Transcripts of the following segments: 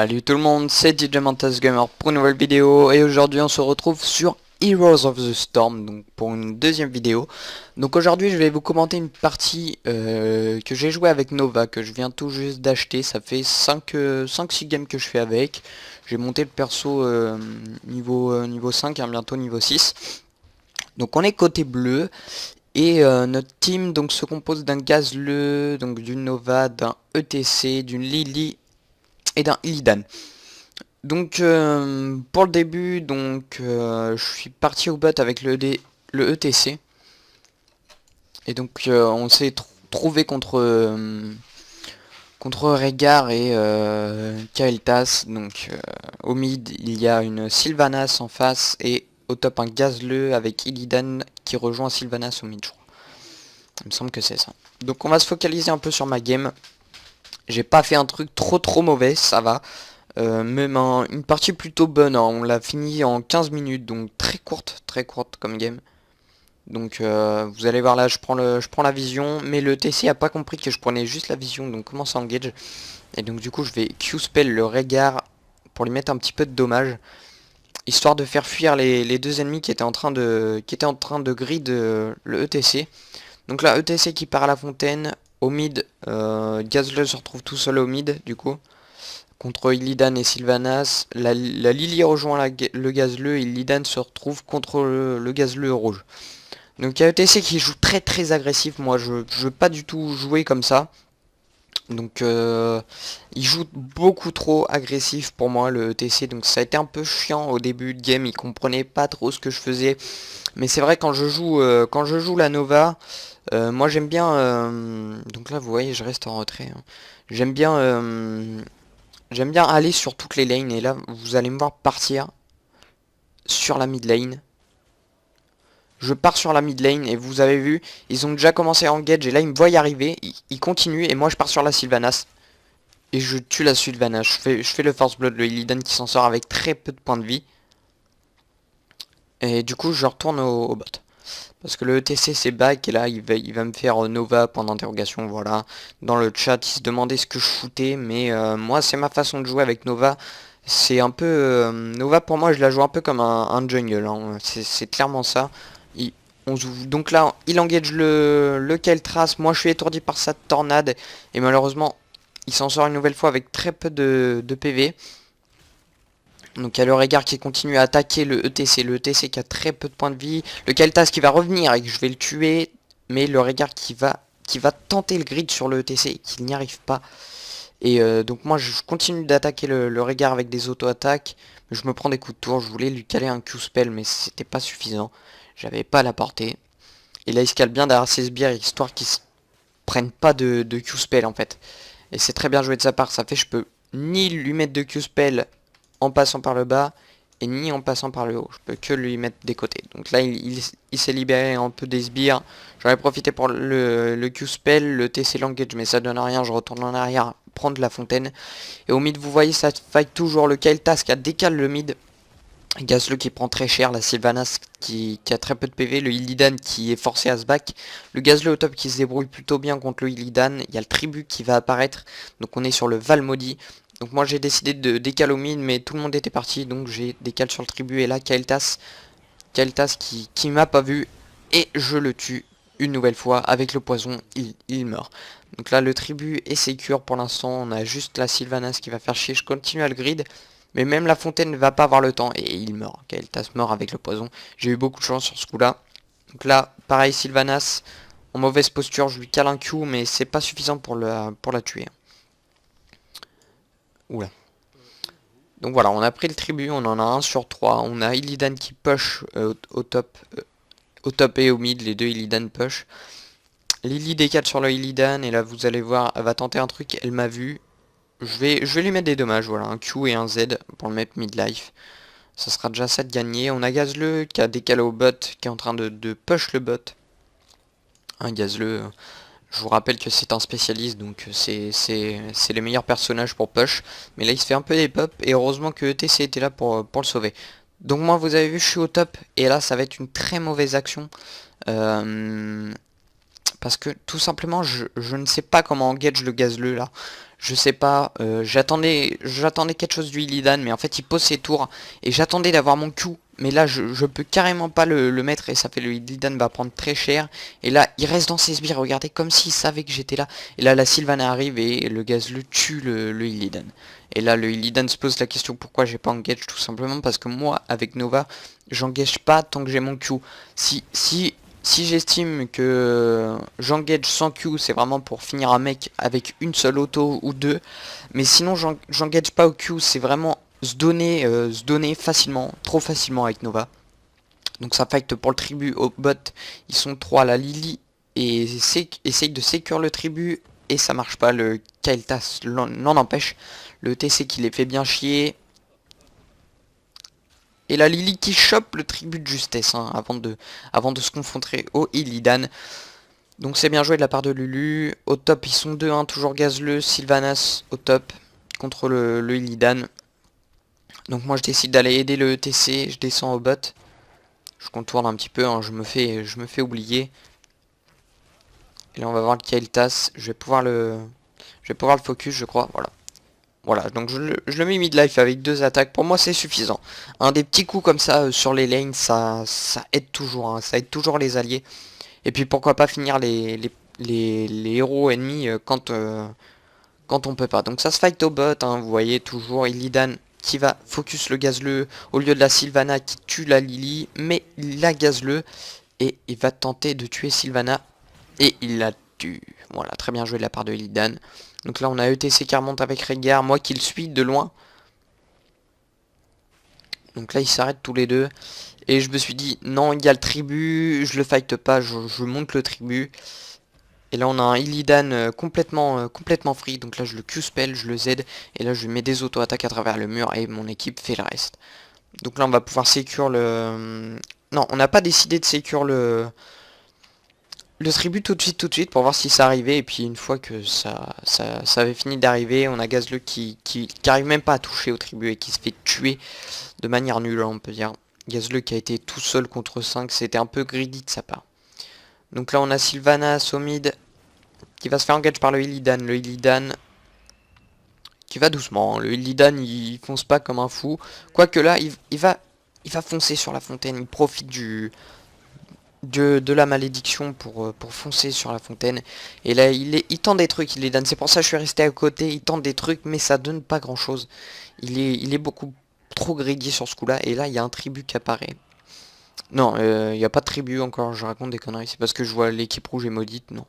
Salut tout le monde, c'est DJ Mantas Gamer pour une nouvelle vidéo et aujourd'hui on se retrouve sur Heroes of the Storm donc pour une deuxième vidéo. Donc aujourd'hui je vais vous commenter une partie que j'ai joué avec Nova, que je viens tout juste d'acheter. Ça fait 5-6 games que je fais avec. J'ai monté le perso niveau 5, hein, bientôt niveau 6. Donc on est côté bleu et notre team donc se compose d'un Gazleux, donc d'une Nova, d'un ETC, d'une Lily et d'un Illidan. Donc pour le début, donc je suis parti au bot avec le ETC. Et donc on s'est trouvé contre Rehgar et Kael'thas. Donc au mid il y a une Sylvanas en face et au top un Gazleux avec Illidan qui rejoint Sylvanas au mid, je crois. Il me semble que c'est ça. Donc on va se focaliser un peu sur ma game. J'ai pas fait un truc trop mauvais, ça va. Même une partie plutôt bonne, hein. On l'a fini en 15 minutes, donc très courte comme game. Donc vous allez voir là, je prends la vision, mais le TC a pas compris que je prenais juste la vision, donc commence à engage. Et donc du coup je vais Q-spell le Rehgar pour lui mettre un petit peu de dommage, histoire de faire fuir les deux ennemis qui étaient en train de grid le ETC. Donc là ETC qui part à la fontaine, au mid, Gazleux se retrouve tout seul au mid du coup. Contre Illidan et Sylvanas, la Lily rejoint le Gazleux et Illidan se retrouve contre le Gazleux rouge. Donc il y a ETC qui joue très agressif, moi je veux pas du tout jouer comme ça. Donc il joue beaucoup trop agressif pour moi le ETC, donc ça a été un peu chiant au début de game, il comprenait pas trop ce que je faisais. Mais c'est vrai quand je joue la Nova, moi j'aime bien, donc là vous voyez je reste en retrait, hein. J'aime bien aller sur toutes les lanes et là vous allez me voir partir sur la mid lane. Je pars sur la mid lane et vous avez vu, ils ont déjà commencé à engage et là ils me voient y arriver, ils continuent et moi je pars sur la Sylvanas. Et je tue la Sylvanas, je fais le Force Blood, le Illidan qui s'en sort avec très peu de points de vie. Et du coup je retourne au bot. Parce que le ETC c'est back et là il va me faire Nova point d'interrogation, voilà. Dans le chat il se demandait ce que je foutais, mais moi c'est ma façon de jouer avec Nova. C'est un peu... Nova pour moi je la joue un peu comme un jungle, hein. C'est clairement ça. Donc là il engage le Kael'thas, moi je suis étourdi par sa tornade. Et malheureusement il s'en sort une nouvelle fois avec très peu de PV. Donc il y a le Rehgar qui continue à attaquer le ETC qui a très peu de points de vie, le Kael'thas qui va revenir et que je vais le tuer, mais le Rehgar qui va tenter le grid sur le ETC et qui n'y arrive pas. Et donc moi je continue d'attaquer le Rehgar avec des auto-attaques, mais je me prends des coups de tour, je voulais lui caler un Q-spell mais c'était pas suffisant, j'avais pas la portée. Et là il se cale bien derrière ses sbires histoire qu'ils prennent pas de Q-spell en fait. Et c'est très bien joué de sa part, ça fait que je peux ni lui mettre de Q-spell en passant par le bas et ni en passant par le haut, je peux que lui mettre des côtés. Donc là il s'est libéré un peu des sbires, j'en ai profité pour le Q-spell, le TC l'engage mais ça donne rien, je retourne en arrière prendre la fontaine. Et au mid vous voyez ça fight toujours, le Kael'thas qui a décalé le mid, Gazleux qui prend très cher, la Sylvanas qui a très peu de PV, le Illidan qui est forcé à se back, le Gazleux au top qui se débrouille plutôt bien contre le Illidan, il y a le Tribut qui va apparaître, donc on est sur le Val maudit. Donc moi j'ai décidé de décaler au mid mais tout le monde était parti, donc j'ai décalé sur le Tribut et là Kael'thas qui m'a pas vu et je le tue une nouvelle fois avec le poison, il meurt. Donc là le Tribut est sécure pour l'instant, on a juste la Sylvanas qui va faire chier, je continue à le grid. Mais même la fontaine ne va pas avoir le temps et il meurt. Kael'thas meurt avec le poison. J'ai eu beaucoup de chance sur ce coup là. Donc là, pareil Sylvanas, en mauvaise posture, je lui cale un Q mais c'est pas suffisant pour la tuer. Oula. Donc voilà, on a pris le Tribut, on en a 1 sur 3. On a Illidan qui push au top et au mid, les deux Illidan push. Lily décale sur le Illidan et là vous allez voir, elle va tenter un truc, elle m'a vu. Je vais lui mettre des dommages, voilà, un Q et un Z pour le mettre midlife. Ça sera déjà ça de gagner. On a Gazleux qui a décalé au bot, qui est en train de push le bot. Un Gazleux, je vous rappelle que c'est un spécialiste, donc c'est les meilleurs personnages pour push. Mais là il se fait un peu des pop, et heureusement que ETC était là pour le sauver. Donc moi vous avez vu, je suis au top, et là ça va être une très mauvaise action. Parce que tout simplement je ne sais pas comment engage le gazleux là. Je sais pas, j'attendais quelque chose du Illidan, mais en fait il pose ses tours et j'attendais d'avoir mon Q. Mais là je peux carrément pas le mettre et ça fait le Illidan va prendre très cher. Et là il reste dans ses sbires, regardez comme s'il savait que j'étais là. Et là la Sylvana arrive et le gazleux tue le Illidan. Et là le Illidan se pose la question pourquoi j'ai pas engage, tout simplement parce que moi avec Nova j'engage pas tant que j'ai mon Q. Si j'estime que j'engage sans Q, c'est vraiment pour finir un mec avec une seule auto ou deux. Mais sinon, j'engage pas au Q, c'est vraiment se donner facilement, trop facilement avec Nova. Donc ça fight pour le tribut au bot. Ils sont trois, la Lily et essaye de sécure le tribut. Et ça marche pas, le Kael'thas l'en empêche. Le TC qui les fait bien chier. Et la Lily qui chope le tribut de justesse hein, avant de se confronter au Illidan. Donc c'est bien joué de la part de Lulu. Au top ils sont 2-1, toujours gazleux. Sylvanas au top contre le Illidan. Donc moi je décide d'aller aider le TC, je descends au bot. Je contourne un petit peu, hein, je me fais oublier. Et là on va voir le Kael'thas. Je vais pouvoir le focus je crois, voilà. Voilà, donc je le mets mid-life avec 2 attaques. Pour moi, c'est suffisant. Un des petits coups comme ça sur les lanes, ça aide toujours. Hein, ça aide toujours les alliés. Et puis pourquoi pas finir les héros ennemis quand on peut pas. Donc ça se fight au bot. Hein, vous voyez toujours Illidan qui va focus le gazleux au lieu de la Sylvana qui tue la Lily. Mais il la gazleux et il va tenter de tuer Sylvana. Et il la tue. Voilà, très bien joué de la part de Illidan. Donc là on a ETC qui remonte avec Rehgar, moi qui le suis de loin. Donc là ils s'arrêtent tous les deux. Et je me suis dit non il y a le tribut, je le fight pas, je monte le tribut. Et là on a un Illidan complètement free. Donc là je le Q-spell, je le Z. Et là je mets des auto-attaques à travers le mur et mon équipe fait le reste. Donc là on va pouvoir sécure le... Non on n'a pas décidé de sécure le tribut tout de suite pour voir si ça arrivait. Et puis une fois que ça avait fini d'arriver, on a Gazleux qui arrive même pas à toucher au tribut et qui se fait tuer de manière nulle, on peut dire. Gazleux qui a été tout seul contre 5, c'était un peu greedy de sa part. Donc là on a Sylvanas au mid qui va se faire engage par le Illidan. Le Illidan qui va doucement. Le Illidan il fonce pas comme un fou. Quoique là il va foncer sur la fontaine. Il profite de la malédiction pour foncer sur la fontaine. Et là il tente des trucs, il les donne. C'est pour ça que je suis resté à côté. Il tente des trucs mais ça donne pas grand chose. Il est beaucoup trop greedy sur ce coup là. Et là il y a un tribut qui apparaît. Non, il n'y a pas de tribut encore, je raconte des conneries. C'est parce que je vois l'équipe rouge est maudite. Non,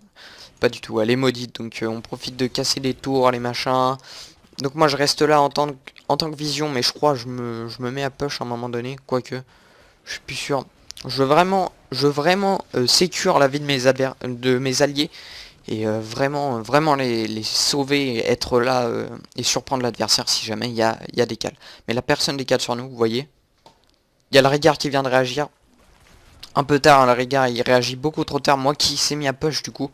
pas du tout, elle est maudite. Donc on profite de casser les tours, les machins. Donc moi je reste là en tant que vision. Mais je crois je me mets à push à un moment donné. Quoique, je suis plus sûr. Je veux vraiment sécure la vie de mes alliés et vraiment les sauver, et être là et surprendre l'adversaire si jamais il y a des cales. Mais la personne décale sur nous, vous voyez. Il y a le Rehgar qui vient de réagir. Un peu tard, hein, le Rehgar il réagit beaucoup trop tard. Moi qui s'est mis à push du coup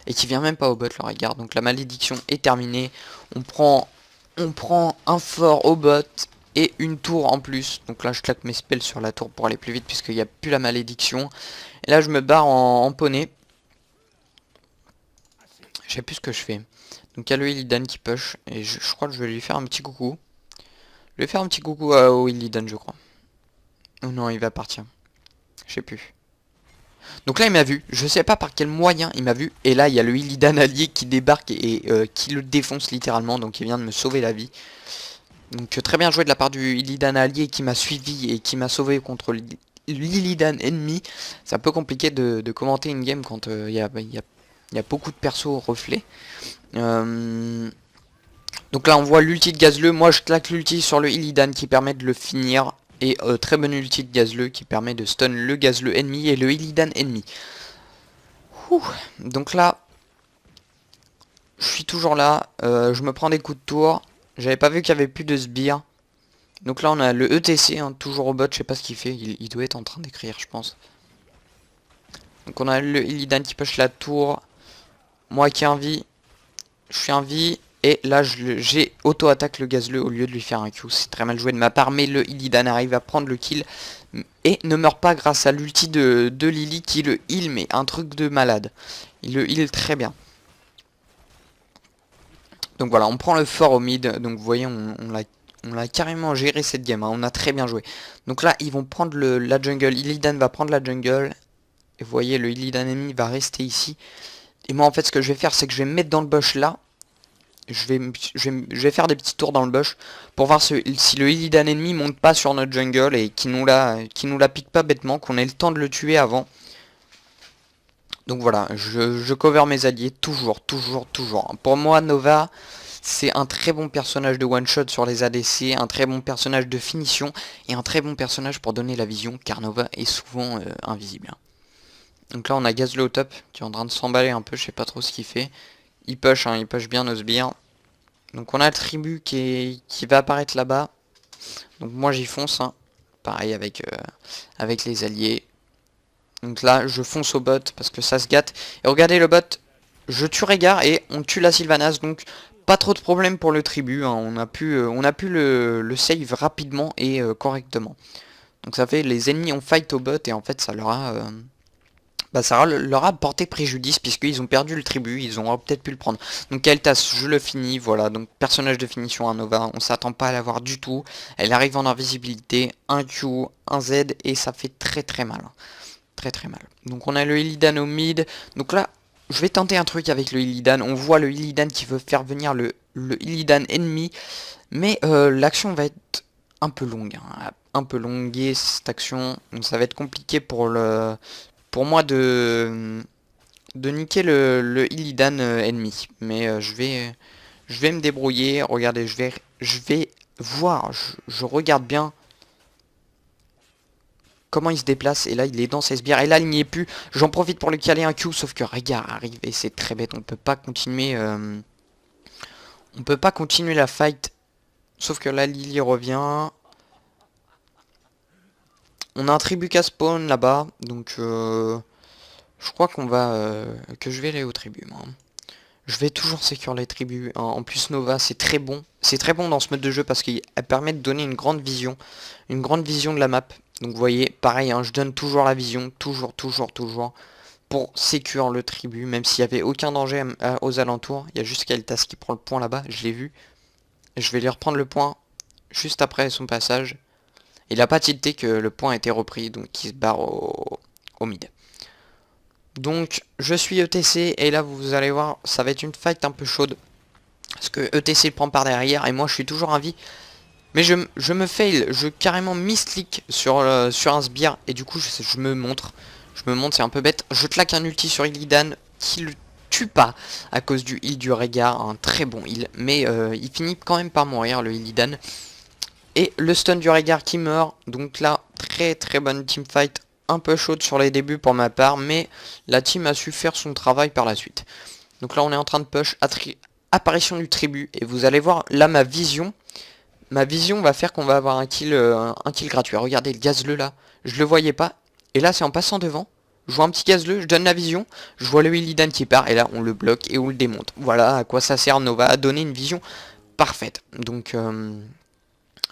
et qui vient même pas au bot le Rehgar. Donc la malédiction est terminée. On prend un fort au bot. Et une tour en plus. Donc là je claque mes spells sur la tour pour aller plus vite puisqu'il n'y a plus la malédiction. Et là je me barre en poney. Je sais plus ce que je fais. Donc il y a le Illidan qui push. Et je crois que je vais lui faire un petit coucou. Je vais faire un petit coucou au Illidan je crois. Oh non il va partir. Je sais plus. Donc là il m'a vu. Je sais pas par quel moyen il m'a vu. Et là il y a le Illidan allié qui débarque et qui le défonce littéralement. Donc il vient de me sauver la vie. Donc très bien joué de la part du Illidan allié qui m'a suivi et qui m'a sauvé contre l'Illidan ennemi. C'est un peu compliqué de commenter une game quand il y a beaucoup de persos reflets. Donc là on voit l'ulti de Gazleux. Moi je claque l'ulti sur le Illidan qui permet de le finir. Et très bonne ulti de Gazleux qui permet de stun le Gazleux ennemi et le Illidan ennemi. Ouh. Donc là, je suis toujours là. Je me prends des coups de tour. J'avais pas vu qu'il y avait plus de sbires. Donc là on a le ETC, hein, toujours au bot, je sais pas ce qu'il fait, il doit être en train d'écrire je pense. Donc on a le Illidan qui push la tour. Moi qui ai un vie. Je suis un vie. Et là j'ai auto-attaque le gazleux au lieu de lui faire un Q. C'est très mal joué de ma part, mais le Illidan arrive à prendre le kill. Et ne meurt pas grâce à l'ulti de Lily qui le heal, mais un truc de malade. Il le heal très bien. Donc voilà, on prend le fort au mid. Donc vous voyez, on l'a carrément géré cette game. Hein. On a très bien joué. Donc là, ils vont prendre la jungle. Illidan va prendre la jungle. Et vous voyez, le Illidan ennemi va rester ici. Et moi, en fait, ce que je vais faire, c'est que je vais me mettre dans le bush là. Je vais faire des petits tours dans le bush pour voir si le Illidan ennemi monte pas sur notre jungle et qui nous la pique pas bêtement, qu'on ait le temps de le tuer avant. Donc voilà, je cover mes alliés toujours. Pour moi, Nova, c'est un très bon personnage de one-shot sur les ADC, un très bon personnage de finition et un très bon personnage pour donner la vision, car Nova est souvent invisible. Hein. Donc là, on a Gazlo au top, qui est en train de s'emballer un peu, je sais pas trop ce qu'il fait. Il push, hein, il push bien nos sbires. Donc on a le tribu qui va apparaître là-bas. Donc moi j'y fonce, hein. Pareil avec les alliés. Donc là je fonce au bot parce que ça se gâte. Et regardez le bot, je tue Régard et on tue la Sylvanas. Donc pas trop de problème pour le tribu. Hein. On a pu le save rapidement et correctement. Donc ça fait les ennemis ont fight au bot et en fait ça leur a... ça leur a porté préjudice puisqu'ils ont perdu le tribut, ils ont peut-être pu le prendre. Donc Kael'thas, je le finis, voilà, donc personnage de finition à Nova, on s'attend pas à l'avoir du tout. Elle arrive en invisibilité, un Q, un Z et ça fait très mal. Très mal. Donc on a le Illidan au mid, donc là je vais tenter un truc avec le Illidan, on voit le Illidan qui veut faire venir le Illidan ennemi, mais l'action va être un peu longue, hein, un peu longuée cette action, donc ça va être compliqué pour moi de niquer le Illidan ennemi. Mais je vais me débrouiller. Regardez, je vais voir. Je regarde bien comment il se déplace. Et là, il est dans ses sbires. Et là, il n'y est plus. J'en profite pour lui caler un Q. Sauf que Régard arrive. Et c'est très bête. On peut pas continuer. On peut pas continuer la fight. Sauf que là, Lily revient. On a un tribuca spawn là-bas. Donc... je crois que je vais aller aux tribus, moi. Je vais toujours sécure les tribus. En plus, Nova, c'est très bon. C'est très bon dans ce mode de jeu parce qu'elle permet de donner une grande vision. Une grande vision de la map. Donc, vous voyez, pareil, hein, je donne toujours la vision. Toujours. Pour sécure le tribu. Même s'il n'y avait aucun danger aux alentours. Il y a juste Kael'thas qui prend le point là-bas. Je l'ai vu. Je vais lui reprendre le point juste après son passage. Il a pas tilté que le point a été repris. Donc, il se barre au mid. Donc je suis ETC et là vous allez voir ça va être une fight un peu chaude. Parce que ETC le prend par derrière et moi je suis toujours en vie. Mais je me fail, je carrément misclick sur un sbire et du coup je me montre. Je me montre, c'est un peu bête. Je claque un ulti sur Illidan qui le tue pas à cause du heal du Régard, un très bon heal. Mais il finit quand même par mourir le Illidan. Et le stun du Régard qui meurt. Donc là, très bonne teamfight. Un peu chaude sur les débuts pour ma part, mais la team a su faire son travail par la suite. Donc là on est en train de push, apparition du tribu, et vous allez voir là ma vision va faire qu'on va avoir un kill gratuit. Regardez le gazleux là, je le voyais pas, et là c'est en passant devant, je vois un petit gazleux, je donne la vision, je vois le Illidan qui part, et là on le bloque et on le démonte. Voilà à quoi ça sert Nova, à donner une vision parfaite. Donc...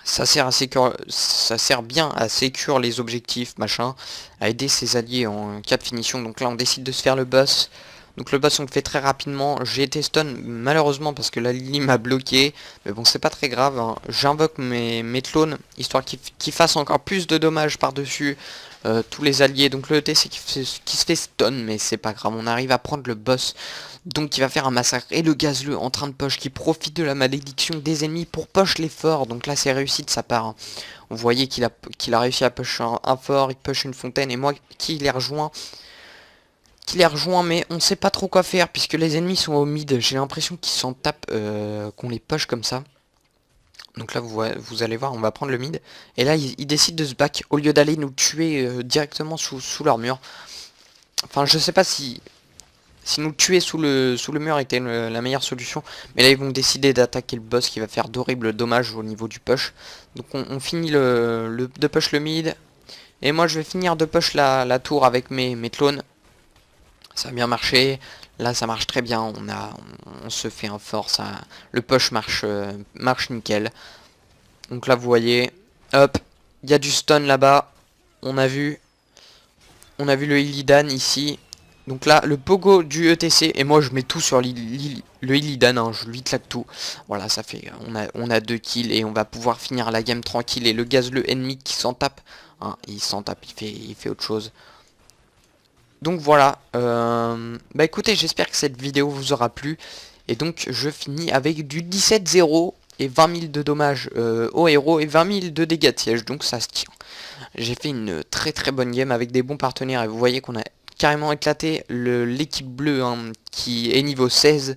ça sert bien à sécure les objectifs, machin, à aider ses alliés en cas de finition. Donc là on décide de se faire le boss. Donc le boss on le fait très rapidement. J'ai été stun malheureusement parce que la Lily m'a bloqué. Mais bon c'est pas très grave. Hein. J'invoque mes clones histoire qu'ils fassent encore plus de dommages par-dessus tous les alliés. Donc le ETC qui se fait stun mais c'est pas grave. On arrive à prendre le boss. Donc il va faire un massacre. Et le gazleux en train de push qui profite de la malédiction des ennemis pour push les forts. Donc là c'est réussi de sa part. Hein. Vous voyez qu'il a réussi à push un fort, il push une fontaine. Et moi qui les rejoint. Mais on sait pas trop quoi faire puisque les ennemis sont au mid. J'ai l'impression qu'ils s'en tapent, qu'on les push comme ça. Donc là vous allez voir, on va prendre le mid. Et là ils décident de se back au lieu d'aller nous tuer directement sous leur mur. Enfin je sais pas si nous tuer sous le mur était la meilleure solution. Mais là ils vont décider d'attaquer le boss qui va faire d'horribles dommages au niveau du push. Donc on finit de push le mid. Et moi je vais finir de push la tour avec mes clones. Ça a bien marché. Là ça marche très bien, on se fait un fort, ça, le push marche nickel. Donc là vous voyez, hop, il y a du stun là-bas, on a vu le Illidan ici. Donc là, le pogo du ETC, et moi je mets tout sur le Illidan, hein, je lui claque tout. Voilà, ça fait, on a 2 kills et on va pouvoir finir la game tranquille. Et le gazeux ennemi qui s'en tape, hein, il s'en tape, il fait autre chose. Donc voilà, bah écoutez, j'espère que cette vidéo vous aura plu. Et donc je finis avec du 17-0 et 20 000 de dommages au héros et 20 000 de dégâts de siège, donc ça se tient. J'ai fait une très très bonne game avec des bons partenaires et vous voyez qu'on a carrément éclaté l'équipe bleue, hein, qui est niveau 16.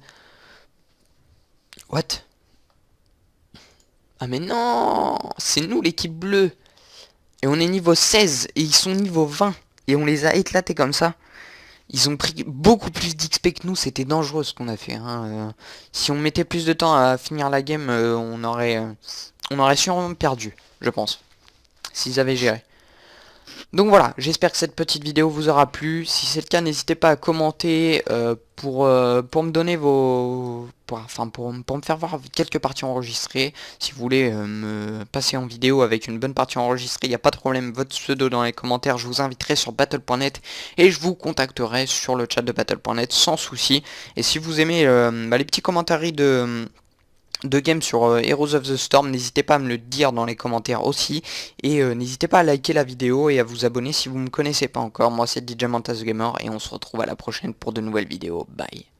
What? Ah mais non, c'est nous l'équipe bleue. Et on est niveau 16 et ils sont niveau 20. Et on les a éclatés comme ça. Ils ont pris beaucoup plus d'XP que nous, c'était dangereux ce qu'on a fait, hein. Si on mettait plus de temps à finir la game, on aurait sûrement perdu, je pense. S'ils avaient géré. Donc voilà, j'espère que cette petite vidéo vous aura plu. Si c'est le cas, n'hésitez pas à commenter pour me donner pour me faire voir quelques parties enregistrées. Si vous voulez me passer en vidéo avec une bonne partie enregistrée, il n'y a pas de problème, votre pseudo dans les commentaires. Je vous inviterai sur battle.net et je vous contacterai sur le chat de battle.net sans souci. Et si vous aimez les petits commentaires de games sur Heroes of the Storm, n'hésitez pas à me le dire dans les commentaires aussi, et n'hésitez pas à liker la vidéo et à vous abonner si vous ne me connaissez pas encore. Moi c'est DJ Mantas Gamer et on se retrouve à la prochaine pour de nouvelles vidéos. Bye.